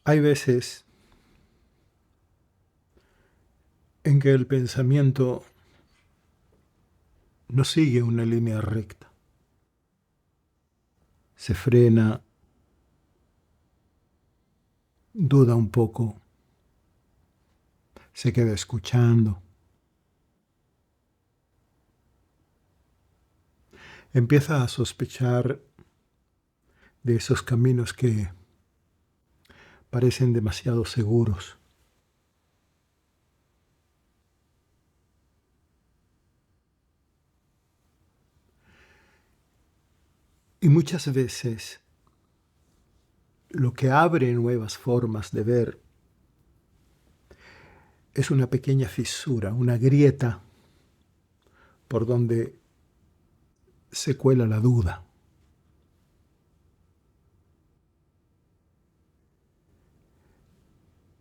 Hay veces en que el pensamiento no sigue una línea recta. Se frena, duda un poco, se queda escuchando. Empieza a sospechar de esos caminos que parecen demasiado seguros. Y muchas veces lo que abre nuevas formas de ver es una pequeña fisura, una grieta por donde se cuela la duda.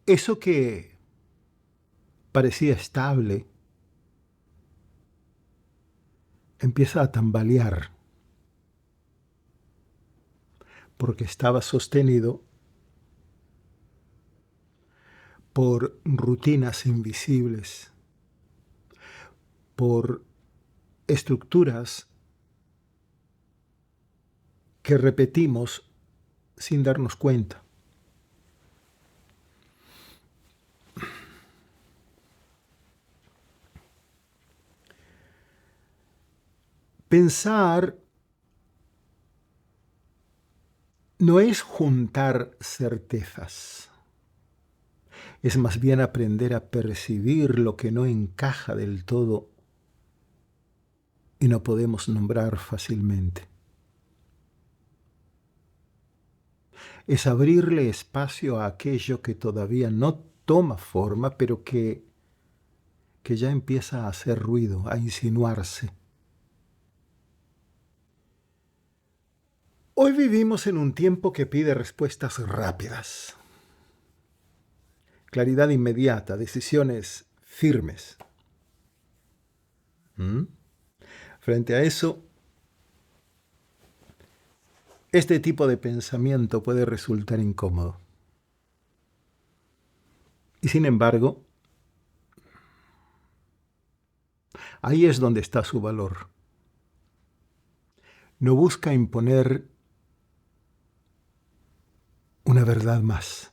Eso que parecía estable empieza a tambalear porque estaba sostenido por rutinas invisibles, por estructuras que repetimos sin darnos cuenta. Pensar no es juntar certezas, es más bien aprender a percibir lo que no encaja del todo y no podemos nombrar fácilmente. Es abrirle espacio a aquello que todavía no toma forma, pero que ya empieza a hacer ruido, a insinuarse. Hoy vivimos en un tiempo que pide respuestas rápidas, claridad inmediata, decisiones firmes. Frente a eso, este tipo de pensamiento puede resultar incómodo. Y sin embargo, ahí es donde está su valor. No busca imponer una verdad más.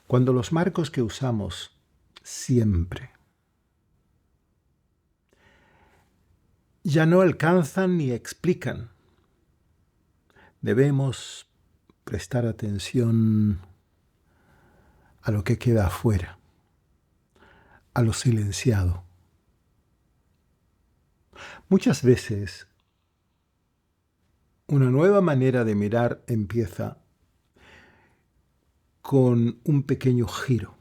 Cuando los marcos que usamos siempre ya no alcanzan ni explican, debemos prestar atención a lo que queda afuera, a lo silenciado. Muchas veces, una nueva manera de mirar empieza con un pequeño giro.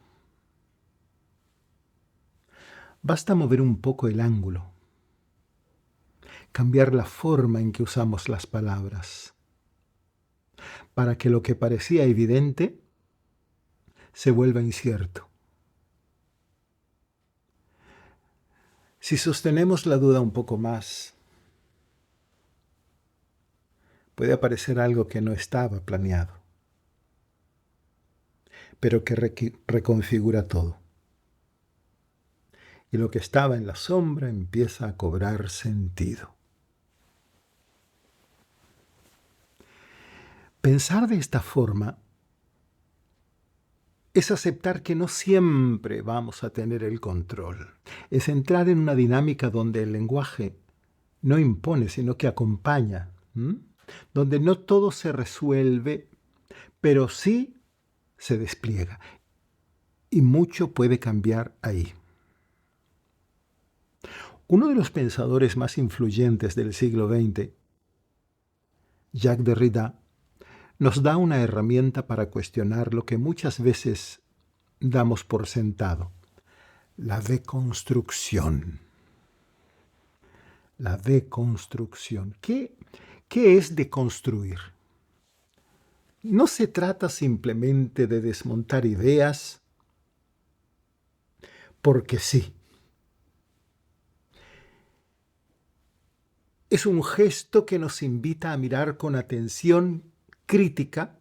Basta mover un poco el ángulo, cambiar la forma en que usamos las palabras, para que lo que parecía evidente se vuelva incierto. Si sostenemos la duda un poco más, puede aparecer algo que no estaba planeado, pero que reconfigura todo. Y lo que estaba en la sombra empieza a cobrar sentido. Pensar de esta forma es aceptar que no siempre vamos a tener el control. Es entrar en una dinámica donde el lenguaje no impone, sino que acompaña. Donde no todo se resuelve, pero sí se despliega. Y mucho puede cambiar ahí. Uno de los pensadores más influyentes del siglo XX, Jacques Derrida, nos da una herramienta para cuestionar lo que muchas veces damos por sentado: la deconstrucción. La deconstrucción. ¿Qué es deconstruir? No se trata simplemente de desmontar ideas porque sí. Es un gesto que nos invita a mirar con atención crítica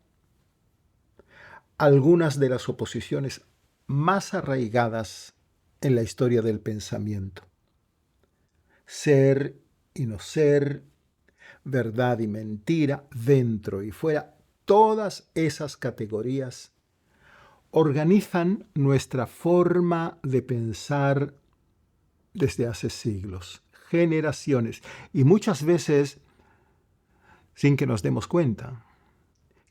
algunas de las oposiciones más arraigadas en la historia del pensamiento. Ser y no ser, verdad y mentira, dentro y fuera, todas esas categorías organizan nuestra forma de pensar desde hace siglos, generaciones, y muchas veces sin que nos demos cuenta.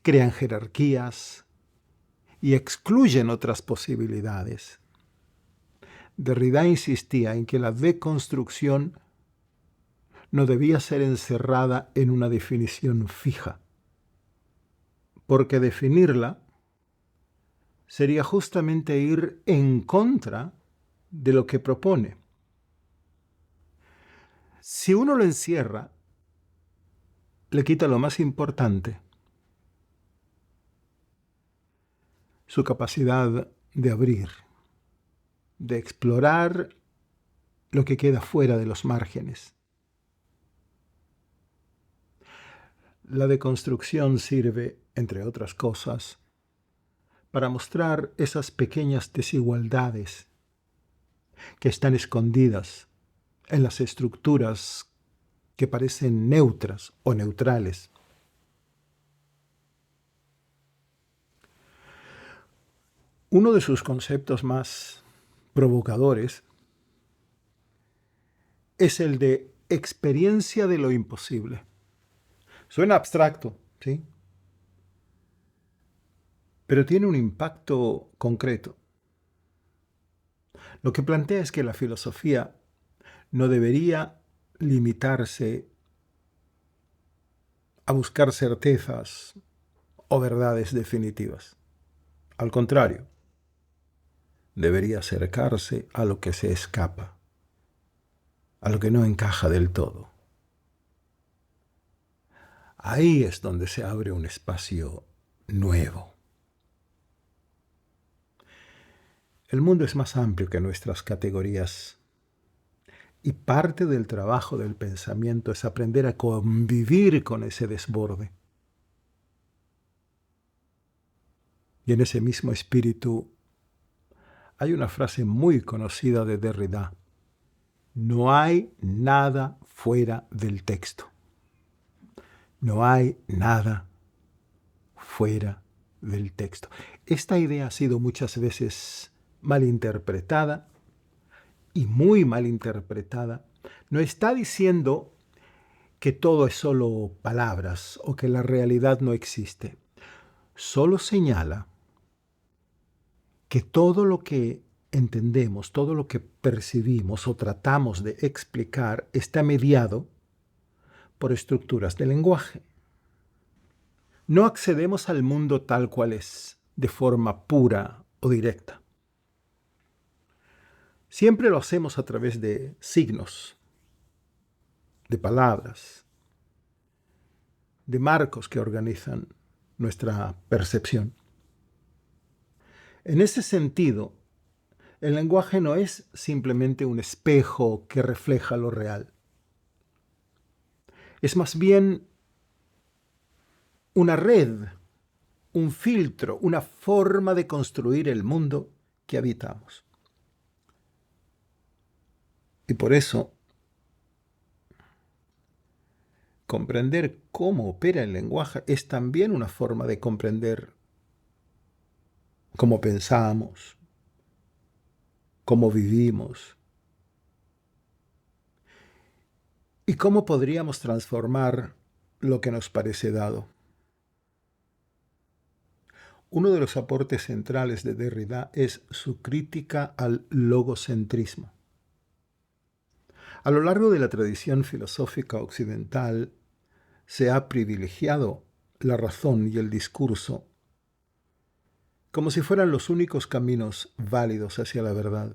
Crean jerarquías y excluyen otras posibilidades. Derrida insistía en que la deconstrucción no debía ser encerrada en una definición fija, porque definirla sería justamente ir en contra de lo que propone. Si uno lo encierra, le quita lo más importante, su capacidad de abrir, de explorar lo que queda fuera de los márgenes. La deconstrucción sirve, entre otras cosas, para mostrar esas pequeñas desigualdades que están escondidas en las estructuras que parecen neutras o neutrales. Uno de sus conceptos más provocadores es el de experiencia de lo imposible. Suena abstracto, ¿sí? Pero tiene un impacto concreto. Lo que plantea es que la filosofía no debería limitarse a buscar certezas o verdades definitivas. Al contrario, debería acercarse a lo que se escapa, a lo que no encaja del todo. Ahí es donde se abre un espacio nuevo. El mundo es más amplio que nuestras categorías y parte del trabajo del pensamiento es aprender a convivir con ese desborde. Y en ese mismo espíritu hay una frase muy conocida de Derrida: no hay nada fuera del texto. No hay nada fuera del texto. Esta idea ha sido muchas veces malinterpretada y muy malinterpretada. No está diciendo que todo es solo palabras o que la realidad no existe. Solo señala que todo lo que entendemos, todo lo que percibimos o tratamos de explicar está mediado por estructuras de lenguaje. No accedemos al mundo tal cual es, de forma pura o directa. Siempre lo hacemos a través de signos, de palabras, de marcos que organizan nuestra percepción. En ese sentido, el lenguaje no es simplemente un espejo que refleja lo real. Es más bien una red, un filtro, una forma de construir el mundo que habitamos. Y por eso, comprender cómo opera el lenguaje es también una forma de comprender cómo pensamos, cómo vivimos y cómo podríamos transformar lo que nos parece dado. Uno de los aportes centrales de Derrida es su crítica al logocentrismo. A lo largo de la tradición filosófica occidental se ha privilegiado la razón y el discurso como si fueran los únicos caminos válidos hacia la verdad.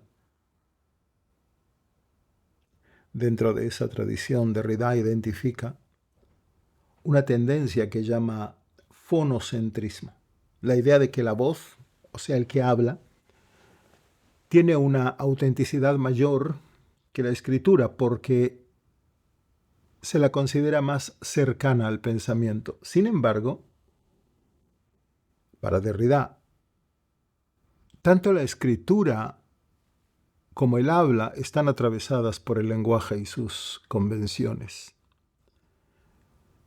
Dentro de esa tradición, Derrida identifica una tendencia que llama fonocentrismo, la idea de que la voz, o sea, el que habla, tiene una autenticidad mayor que la escritura porque se la considera más cercana al pensamiento. Sin embargo, para Derrida, Tanto la escritura como el habla están atravesadas por el lenguaje y sus convenciones.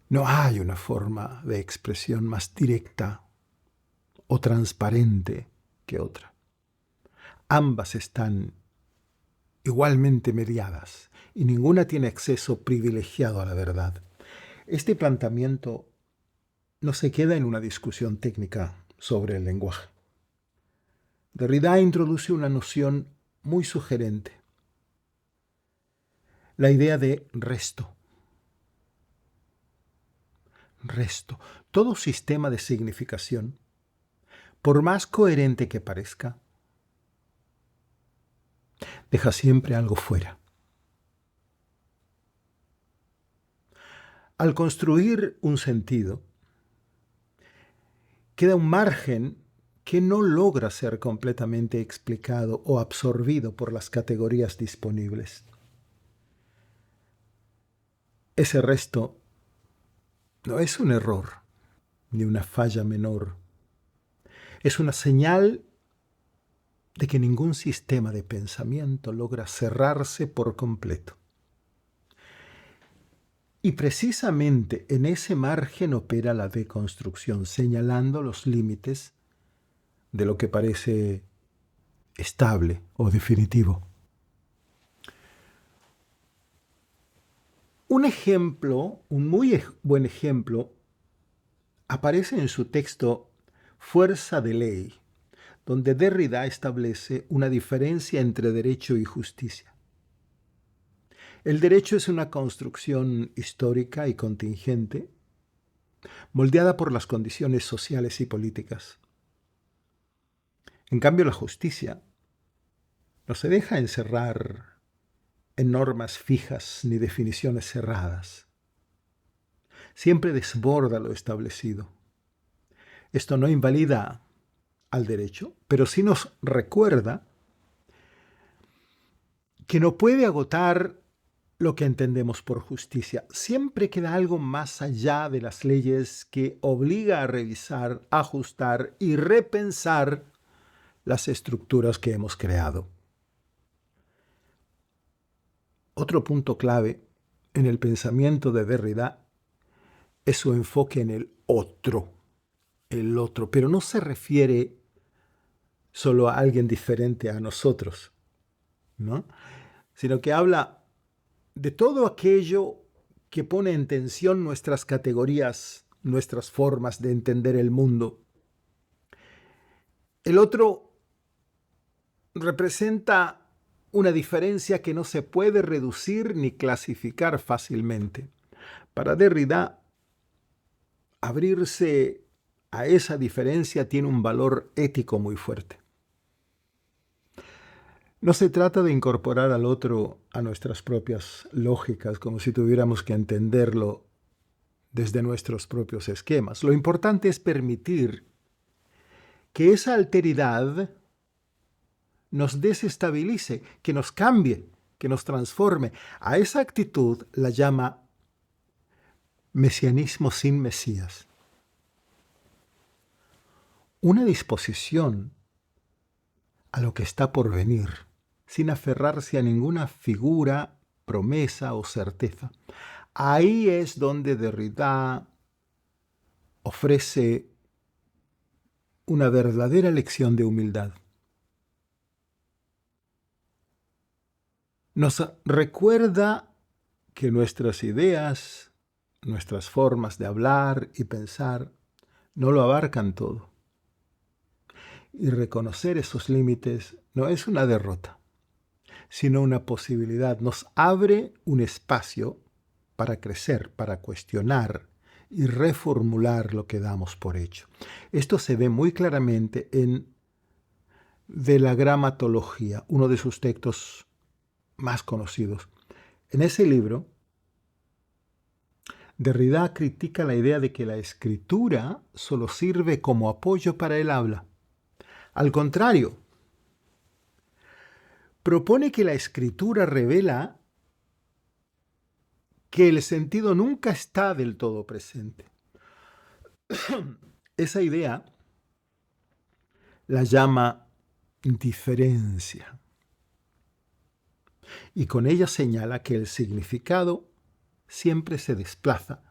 No hay una forma de expresión más directa o transparente que otra. Ambas están igualmente mediadas y ninguna tiene acceso privilegiado a la verdad. Este planteamiento no se queda en una discusión técnica sobre el lenguaje. Derrida introduce una noción muy sugerente, la idea de resto. Resto. Todo sistema de significación, por más coherente que parezca, deja siempre algo fuera. Al construir un sentido, queda un margen que no logra ser completamente explicado o absorbido por las categorías disponibles. Ese resto no es un error ni una falla menor. Es una señal de que ningún sistema de pensamiento logra cerrarse por completo. Y precisamente en ese margen opera la deconstrucción, señalando los límites de lo que parece estable o definitivo. Un ejemplo, un muy buen ejemplo, aparece en su texto Fuerza de Ley, donde Derrida establece una diferencia entre derecho y justicia. El derecho es una construcción histórica y contingente, moldeada por las condiciones sociales y políticas. En cambio, la justicia no se deja encerrar en normas fijas ni definiciones cerradas. Siempre desborda lo establecido. Esto no invalida al derecho, pero sí nos recuerda que no puede agotar lo que entendemos por justicia. Siempre queda algo más allá de las leyes que obliga a revisar, ajustar y repensar las estructuras que hemos creado. Otro punto clave en el pensamiento de Derrida es su enfoque en el otro, pero no se refiere solo a alguien diferente a nosotros, ¿no? Sino que habla de todo aquello que pone en tensión nuestras categorías, nuestras formas de entender el mundo. El otro representa una diferencia que no se puede reducir ni clasificar fácilmente. Para Derrida, abrirse a esa diferencia tiene un valor ético muy fuerte. No se trata de incorporar al otro a nuestras propias lógicas, como si tuviéramos que entenderlo desde nuestros propios esquemas. Lo importante es permitir que esa alteridad nos desestabilice, que nos cambie, que nos transforme. A esa actitud la llama mesianismo sin Mesías. Una disposición a lo que está por venir, sin aferrarse a ninguna figura, promesa o certeza. Ahí es donde Derrida ofrece una verdadera lección de humildad. Nos recuerda que nuestras ideas, nuestras formas de hablar y pensar no lo abarcan todo. Y reconocer esos límites no es una derrota, sino una posibilidad. Nos abre un espacio para crecer, para cuestionar y reformular lo que damos por hecho. Esto se ve muy claramente en De la Gramatología, uno de sus textos más conocidos. En ese libro, Derrida critica la idea de que la escritura solo sirve como apoyo para el habla. Al contrario, propone que la escritura revela que el sentido nunca está del todo presente. Esa idea la llama diferencia. Y con ella señala que el significado siempre se desplaza,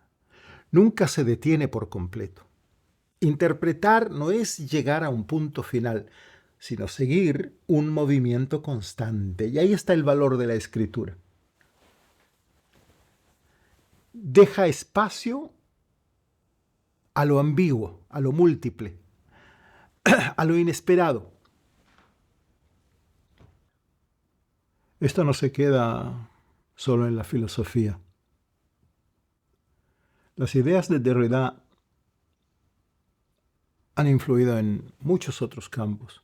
nunca se detiene por completo. Interpretar no es llegar a un punto final, sino seguir un movimiento constante. Y ahí está el valor de la escritura. Deja espacio a lo ambiguo, a lo múltiple, a lo inesperado. Esto no se queda solo en la filosofía. Las ideas de Derrida han influido en muchos otros campos.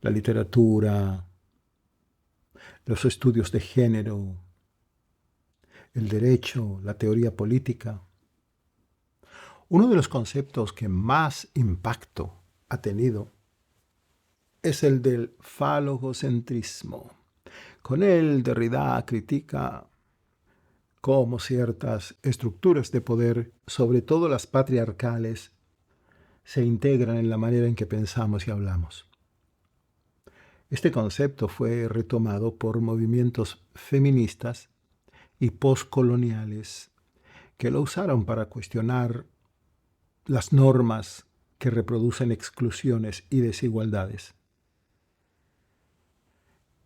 La literatura, los estudios de género, el derecho, la teoría política. Uno de los conceptos que más impacto ha tenido es el del falogocentrismo. Con él, Derrida critica cómo ciertas estructuras de poder, sobre todo las patriarcales, se integran en la manera en que pensamos y hablamos. Este concepto fue retomado por movimientos feministas y postcoloniales que lo usaron para cuestionar las normas que reproducen exclusiones y desigualdades.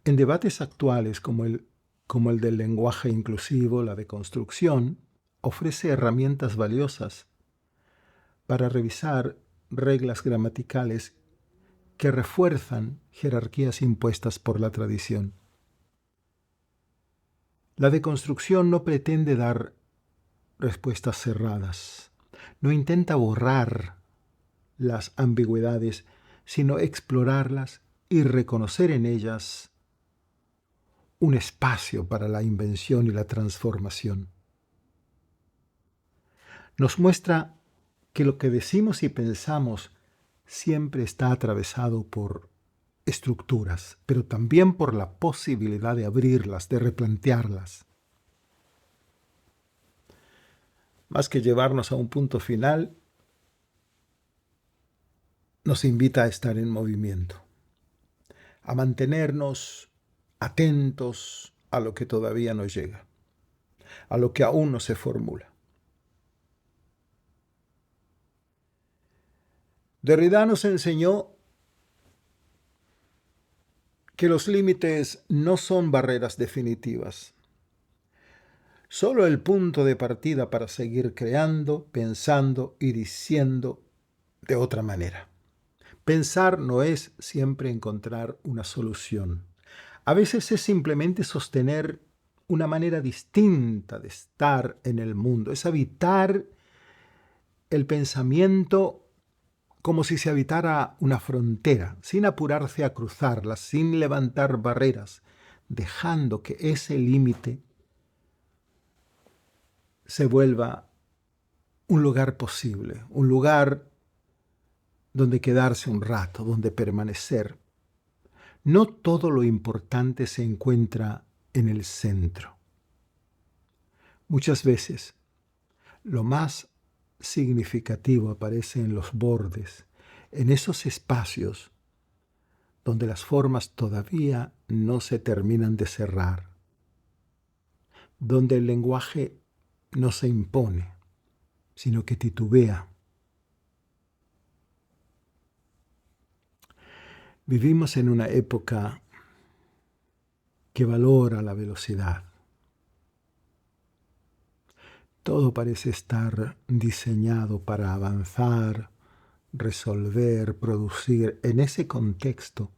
En debates actuales como el del lenguaje inclusivo, la deconstrucción ofrece herramientas valiosas para revisar reglas gramaticales que refuerzan jerarquías impuestas por la tradición. La deconstrucción no pretende dar respuestas cerradas, no intenta borrar las ambigüedades, sino explorarlas y reconocer en ellas un espacio para la invención y la transformación. Nos muestra que lo que decimos y pensamos siempre está atravesado por estructuras, pero también por la posibilidad de abrirlas, de replantearlas. Más que llevarnos a un punto final, nos invita a estar en movimiento, a mantenernos atentos a lo que todavía no llega, a lo que aún no se formula. Derrida nos enseñó que los límites no son barreras definitivas, solo el punto de partida para seguir creando, pensando y diciendo de otra manera. Pensar no es siempre encontrar una solución. A veces es simplemente sostener una manera distinta de estar en el mundo, es habitar el pensamiento como si se habitara una frontera, sin apurarse a cruzarla, sin levantar barreras, dejando que ese límite se vuelva un lugar posible, un lugar donde quedarse un rato, donde permanecer. No todo lo importante se encuentra en el centro. Muchas veces, lo más significativo aparece en los bordes, en esos espacios donde las formas todavía no se terminan de cerrar, donde el lenguaje no se impone, sino que titubea. Vivimos en una época que valora la velocidad. Todo parece estar diseñado para avanzar, resolver, producir. En ese contexto,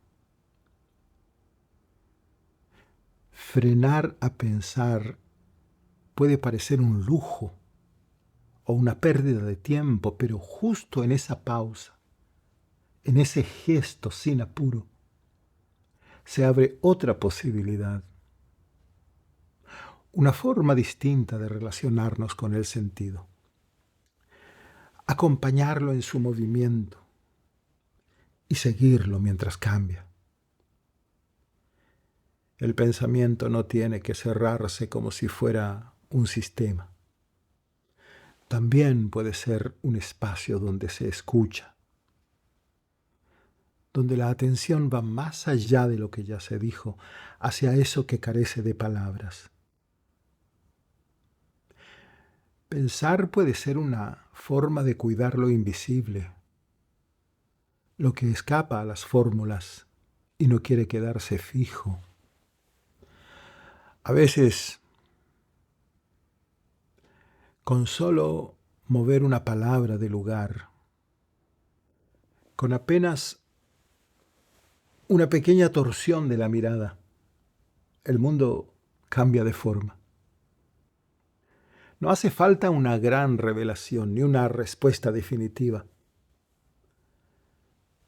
frenar a pensar puede parecer un lujo o una pérdida de tiempo, pero justo en esa pausa, en ese gesto sin apuro, se abre otra posibilidad, una forma distinta de relacionarnos con el sentido. Acompañarlo en su movimiento y seguirlo mientras cambia. El pensamiento no tiene que cerrarse como si fuera un sistema. También puede ser un espacio donde se escucha, donde la atención va más allá de lo que ya se dijo, hacia eso que carece de palabras. Pensar puede ser una forma de cuidar lo invisible, lo que escapa a las fórmulas y no quiere quedarse fijo. A veces, con solo mover una palabra de lugar, con apenas una pequeña torsión de la mirada, el mundo cambia de forma. No hace falta una gran revelación ni una respuesta definitiva.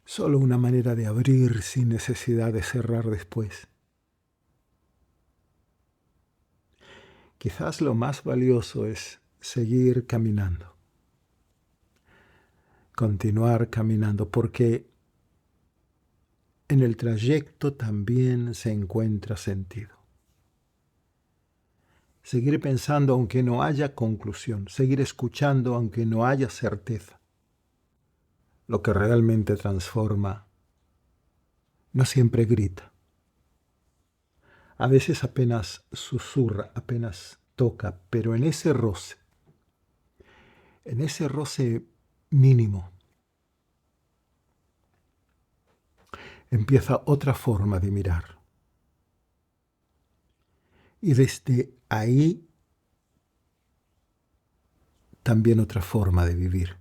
Solo una manera de abrir sin necesidad de cerrar después. Quizás lo más valioso es seguir caminando. Continuar caminando, porque en el trayecto también se encuentra sentido. Seguir pensando aunque no haya conclusión, seguir escuchando aunque no haya certeza. Lo que realmente transforma no siempre grita. A veces apenas susurra, apenas toca, pero en ese roce mínimo, empieza otra forma de mirar. Y desde ahí también otra forma de vivir.